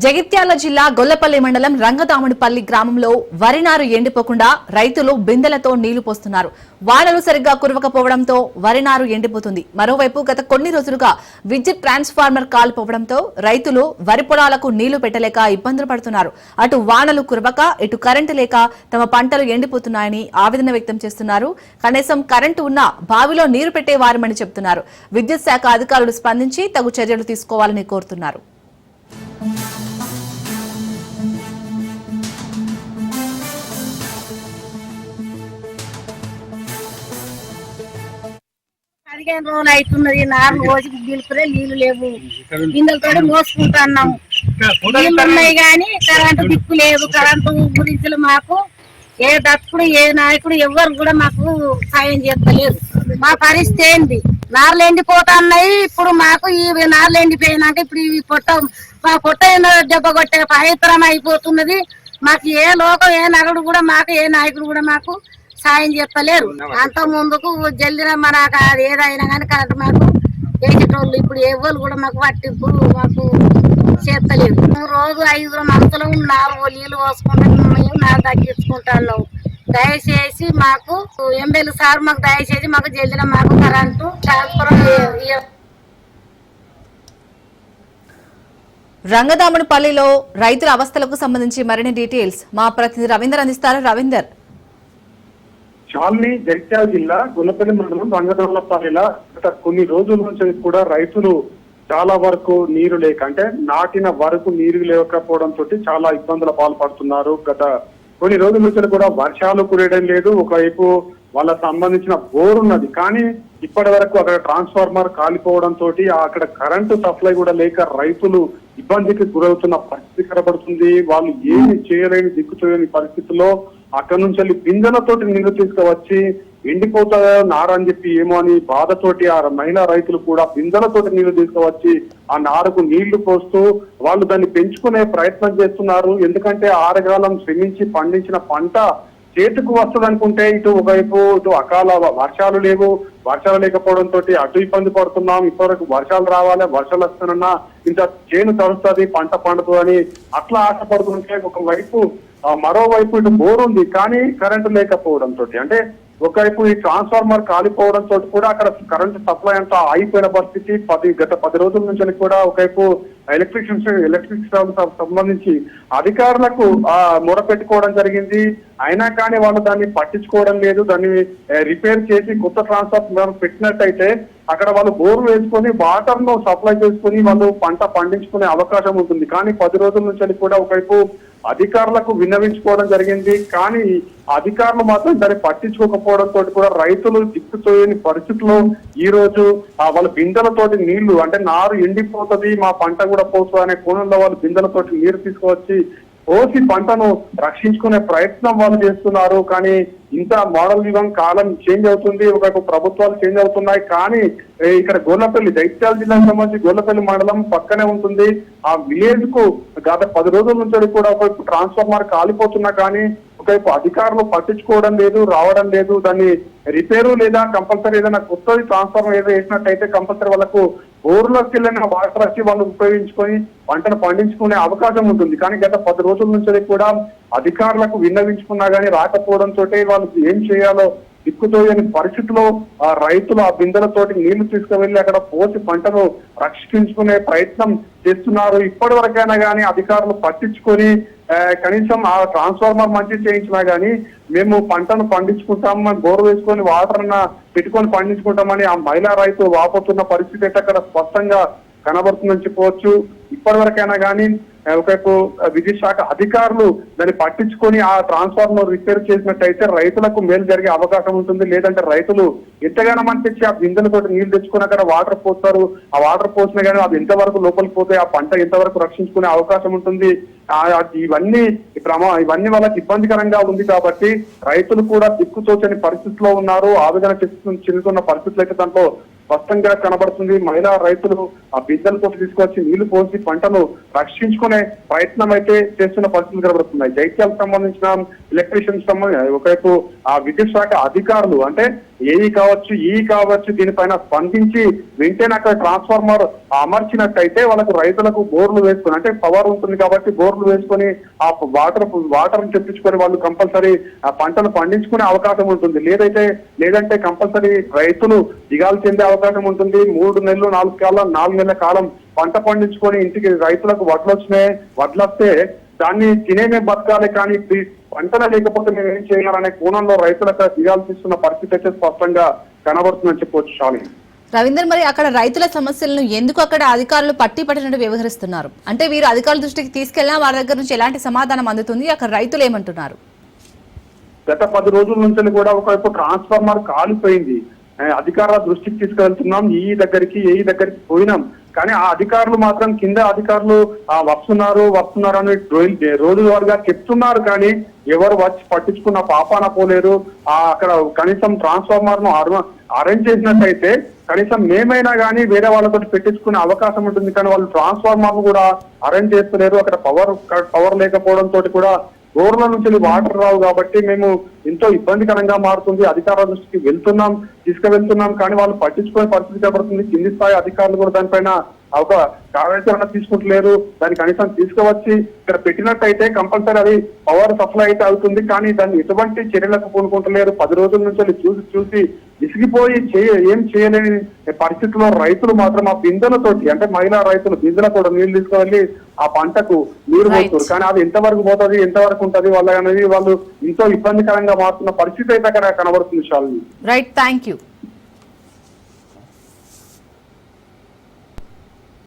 జగిత్యాల జిల్లా గొల్లపల్లి మండలం రంగదాముడిపల్లి గ్రామంలో వరి నారు ఎండిపోకుండా రైతులు బిందెలతో నీళ్లు పోస్తున్నారు. వానలు సరిగ్గా కురవకపోవడంతో వరి నారు ఎండిపోతుంది. మరోవైపు గత కొన్ని రోజులుగా విద్యుత్ ట్రాన్స్ఫార్మర్ కాలిపోవడంతో రైతులు వరి పొలాలకు నీళ్లు పెట్టలేక ఇబ్బందులు పడుతున్నారు. అటు వానలు కురవక ఇటు కరెంటు లేక తమ పంటలు ఎండిపోతున్నాయని ఆవేదన వ్యక్తం చేస్తున్నారు. కనీసం కరెంటు ఉన్నా బావిలో నీరు పెట్టేవారమని చెబుతున్నారు. విద్యుత్ శాఖ అధికారులు స్పందించి తగు చర్యలు తీసుకోవాలని కోరుతున్నారు. పదిహేను రోజులు అవుతున్నది. 4 రోజులు గెలుపురే నీళ్లు లేవు. బిందెలతో మోసుకుంటున్నాం. నీళ్లు ఉన్నాయి కానీ కరెంటు దిక్కు లేదు. కరెంటు గురించి మాకు ఏ దక్కుడు ఏ నాయకుడు ఎవరు కూడా మాకు సాయం చేస్తలేదు. మా పరిస్థితి ఏంది? నార్లు ఎండిపోతున్నాయి. ఇప్పుడు మాకు ఈ నార్లు ఎండిపోయినాక ఇప్పుడు ఇవి పొట్ట దెబ్బ కొట్టే పవిత్రం అయిపోతున్నది. మాకు ఏ లోకం ఏ నగడు కూడా మాకు ఏ నాయకుడు కూడా మాకు సాయం చెప్పలేరు. అంత ముందుకు జల్దిన మనకు ఏదైనా కానీ కరెంట్ మాకు వేసేటోళ్ళు ఇప్పుడు ఎవరు కూడా మాకు పట్టింపు మాకు చేస్తలేదు. రోజు 5 మంతులు 4 నీళ్లు పోసుకుంటాం. మేము నారు తగ్గించుకుంటున్నాం. దయచేసి మాకు ఎమ్మెల్యే సార్ మాకు దయచేసి మాకు జల్దిన మాకు కరెంటు ట్రాన్స్ఫర్. రంగదాముడిపల్లిలో రైతుల అవస్థలకు సంబంధించి మరిన్ని డీటెయిల్స్ మా ప్రతినిధి రవీందర్ అందిస్తారు. రవీందర్. చాల్ని జగిత్యాల జిల్లా గుల్లపల్లి మండలం రంగదాముడిపల్లిలో గత కొన్ని రోజుల నుంచి కూడా రైతులు చాలా వరకు నీరు లేక అంటే నాటిన వరకు నీరు లేకపోవడంతో చాలా ఇబ్బందుల పాల్పడుతున్నారు. గత కొన్ని రోజుల నుంచి కూడా వర్షాలు కురియడం లేదు. ఒకవైపు వాళ్ళకు సంబంధించిన బోర్ ఉన్నది కానీ ఇప్పటి వరకు అక్కడ ట్రాన్స్ఫార్మర్ కాలిపోవడంతో అక్కడ కరెంటు సప్లై కూడా లేక రైతులు ఇబ్బందికి గురవుతున్న పరిస్థితి కనబడుతుంది. వాళ్ళు ఏమి చేయలేని దిక్కుతోయని పరిస్థితుల్లో అక్కడ నుంచి వెళ్ళి బిందెలతోటి నీళ్లు తీసుకువచ్చి ఎండిపోతుందో నారని చెప్పి ఏమో అని బాధతోటి ఆ మహిళా రైతులు కూడా బిందెలతోటి నీళ్లు తీసుకువచ్చి ఆ నారుకు నీళ్లు పోస్తూ వాళ్ళు దాన్ని పెంచుకునే ప్రయత్నం చేస్తున్నారు. ఎందుకంటే ఆరగాలం శ్రమించి పండించిన పంట చేతికి వస్తుంది అనుకుంటే ఇటు ఒకవైపు ఇటు అకాల వర్షాలు లేవు. వర్షాలు లేకపోవడంతో అటు ఇబ్బంది పడుతున్నాం. ఇప్పటివరకు వర్షాలు రావాలి, వర్షాలు వస్తున్నా ఇంత చేను తడుస్తుంది, పంట పండుతుంది అని అట్లా ఆశపడుతుంటే ఒకవైపు మరోవైపు ఇటు బోర్ ఉంది కానీ కరెంటు లేకపోవడంతో అంటే ఒకవైపు ఈ ట్రాన్స్ఫార్మర్ కాలిపోవడంతో కూడా అక్కడ కరెంటు సప్లై అంతా ఆగిపోయిన పరిస్థితి. గత 10 రోజుల నుంచి కూడా ఒకవైపు ఎలక్ట్రిక్ సంబంధించి అధికారులకు మొరపెట్టుకోవడం జరిగింది. అయినా కానీ వాళ్ళు దాన్ని పట్టించుకోవడం లేదు. దాన్ని రిపేర్ చేసి కొత్త ట్రాన్స్ఫార్మర్ పెట్టినట్టయితే అక్కడ వాళ్ళు బోర్లు వేసుకొని వాటర్ ను సప్లై చేసుకుని వాళ్ళు పంట పండించుకునే అవకాశం ఉంటుంది. కానీ 10 రోజుల నుంచి కూడా ఒకవైపు అధికారులకు విన్నవించుకోవడం జరిగింది. కానీ అధికారులు మాత్రం దాన్ని పట్టించుకోకపోవడంతో కూడా రైతులు దిక్కుతోయని పరిస్థితుల్లో ఈ రోజు వాళ్ళ బిందెలతోటి నీళ్లు అంటే నారు ఎండిపోతుంది, మా పంట కూడా పోతుంది అనే కోణంలో వాళ్ళు బిందెలతోటి నీరు తీసుకువచ్చి పోసి పంటను రక్షించుకునే ప్రయత్నం వాళ్ళు చేస్తున్నారు. కానీ ఇంత మోడల్ యుగం కాలం చేంజ్ అవుతుంది. ఒకవైపు ప్రభుత్వాలు చేంజ్ అవుతున్నాయి కానీ ఇక్కడ గొల్లపల్లి జగిత్యాల జిల్లాకు సంబంధించి గొల్లపల్లి మండలం పక్కనే ఉంటుంది. ఆ విలేజ్ కు గత 10 రోజుల నుంచి కూడా ఒకవైపు ట్రాన్స్ఫార్మర్ కాలిపోతున్నా కానీ ఒకవైపు అధికారులు పట్టించుకోవడం లేదు, రావడం లేదు. దాన్ని రిపేరు లేదా కంపల్సరీ ఏదైనా కొత్తది ట్రాన్స్ఫార్మర్ ఏదో వేసినట్టయితే కంపల్సరీ వాళ్ళకు బోర్లోకి వెళ్ళిన వాటర్ వచ్చి వాళ్ళు ఉపయోగించుకొని పంటను పండించుకునే అవకాశం ఉంటుంది. కానీ గత 10 రోజుల నుంచి కూడా అధికారులకు విన్నవించుకున్నా కానీ రాకపోవడంతో వాళ్ళు ఏం చేయాలో దిక్కుతోయని పరిస్థితిలో ఆ రైతులు ఆ బిందెలతోటి నీళ్లు తీసుకువెళ్లి అక్కడ పోసి పంటను రక్షించుకునే ప్రయత్నం చేస్తున్నారు. ఇప్పటి వరకైనా కానీ అధికారులు పట్టించుకొని కనీసం ఆ ట్రాన్స్ఫార్మర్ మంచి చేయించినా గానీ మేము పంటను పండించుకుంటాం, బోరు వేసుకొని వాటర్ పెట్టుకొని పండించుకుంటామని ఆ మహిళా రైతు వాపోతున్న పరిస్థితి అయితే అక్కడ స్పష్టంగా కనబడుతుందని చెప్పవచ్చు. ఇప్పటి వరకైనా కానీ ఒకవైపు విద్యుత్ శాఖ అధికారులు దాన్ని పట్టించుకొని ఆ ట్రాన్స్ఫార్మర్ రిపేర్ చేసినట్టయితే రైతులకు మేలు జరిగే అవకాశం ఉంటుంది. లేదంటే రైతులు ఎంతగానో తెచ్చి ఆ బిందెలతో నీళ్లు తెచ్చుకొని అక్కడ వాటర్ పోస్తారు. ఆ వాటర్ పోసినా కానీ అది ఎంతవరకు లోపలికి పోతే ఆ పంట ఎంతవరకు రక్షించుకునే అవకాశం ఉంటుంది. ఇవన్నీ వాళ్ళకి ఇబ్బందికరంగా ఉంది కాబట్టి రైతులు కూడా దిక్కుతోచని పరిస్థితిలో ఉన్నారు. ఆవేదన చెందుతున్న పరిస్థితులు అయితే దాంట్లో స్పష్టంగా కనబడుతుంది. మహిళా రైతులు ఆ బిందెలతో తీసుకొచ్చి నీళ్లు పోసి పంటను రక్షించుకునే ప్రయత్నం అయితే చేస్తున్న పరిస్థితులు కనబడుతున్నాయి. జైత్యాలకు సంబంధించిన ఎలక్ట్రీషియన్స్ ఒకవైపు ఆ విద్యుత్ శాఖ అధికారులు అంటే ఏఈ కావచ్చు దీనిపైన స్పందించి వెంటనే అక్కడ ట్రాన్స్ఫార్మర్ అమర్చినట్టయితే వాళ్ళకు రైతులకు బోర్లు వేసుకొని అంటే పవర్ ఉంటుంది కాబట్టి బోర్లు వేసుకొని ఆ వాటర్ తెప్పించుకొని వాళ్ళు కంపల్సరీ ఆ పంటను పండించుకునే అవకాశం ఉంటుంది. లేదంటే కంపల్సరీ రైతులు దిగాలు చెందే అవకాశం ఉంటుంది. 3 నెలలు 4 నెలల కాలం పంట పండించుకొని ఇంటికి రైతులకు వడ్లొస్తే దాన్ని తినేమే బతకాలి, కానీ పంటలు లేకపోతే మేము ఏం చేయాలనే కోణంలో రైతులకు దిగాలు తీస్తున్న పరిస్థితి అయితే స్పష్టంగా కనబడుతుందని చెప్పవచ్చు. శాలిని, రవీందర్, మరి అక్కడ రైతుల సమస్యలను ఎందుకు అక్కడ అధికారులు పట్టినట్టు వ్యవహరిస్తున్నారు? అంటే వీరు అధికారుల దృష్టికి తీసుకెళ్లినా వారి దగ్గర నుంచి ఎలాంటి సమాధానం అందుతుంది? అక్కడ రైతులు ఏమంటున్నారు? గత 10 రోజుల నుంచి కూడా ఒకవైపు ట్రాన్స్ఫార్మర్ కాలిపోయింది. అధికారుల దృష్టికి తీసుకెళ్తున్నాం, ఏఈ దగ్గరికి పోయినాం, కానీ ఆ అధికారులు మాత్రం కింద అధికారులు వస్తున్నారు అని రోజువారీగా చెప్తున్నారు. కానీ ఎవరు వచ్చి పట్టించుకున్న పాపాన పోలేరు. అక్కడ కనీసం ట్రాన్స్ఫార్మర్ ను అరేంజ్ చేసినట్టయితే కనీసం మేమైనా కానీ వేరే వాళ్ళతో పెట్టించుకునే అవకాశం ఉంటుంది. కానీ వాళ్ళు ట్రాన్స్ఫార్మర్ ను కూడా అరేంజ్ చేస్తలేరు. అక్కడ పవర్ లేకపోవడంతో కూడా బోర్ల నుంచి వాటర్ రావు కాబట్టి మేము ఎంతో ఇబ్బందికరంగా మారుతుంది. అధికారుల దృష్టికి తీసుకువెళ్తున్నాం, కానీ వాళ్ళు పట్టించుకునే పరిస్థితి కనబడుతుంది. కింది స్థాయి అధికారులు కూడా దానిపైన ఒక కార్యాచరణ తీసుకుంటలేరు. దాన్ని కనీసం తీసుకువచ్చి ఇక్కడ పెట్టినట్టయితే కంపల్సరీ అది పవర్ సప్లై అయితే అవుతుంది, కానీ దాన్ని ఎటువంటి చర్యలకు పూనుకుంటలేరు. 10 రోజుల నుంచి చూసి విసిగిపోయి ఏం చేయలేని పరిస్థితిలో రైతులు మాత్రం ఆ బిందెలతోటి అంటే మహిళా రైతులు బిందెలతో నీళ్లు తీసుకువెళ్ళి ఆ పంటకు నీరు పోస్తారు. కానీ అది ఎంతవరకు పోతుంది, ఎంతవరకు ఉంటుంది వాళ్ళ అనేది వాళ్ళు ఎంతో ఇబ్బందికరంగా మారుతున్న పరిస్థితి అయితే అక్కడ కనబడుతుంది. Shalini, right, thank you.